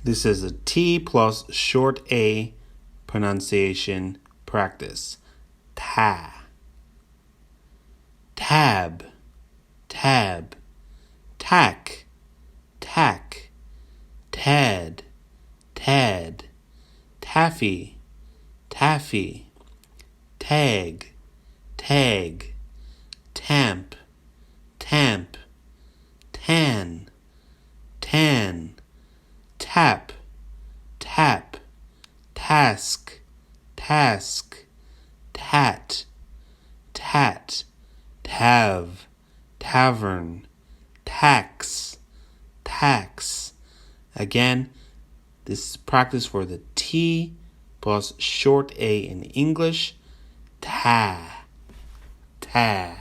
This is a T plus short A pronunciation practice. Ta, tab, tab, tack, tack, tad, tad, taffy, taffy, tag, tag, tamp, tamp, tan, tan, tap, tap, task, task, tat, tat, tav, tavern, tax, tax. Again, this is practice for the T plus short A in English. Ta, ta.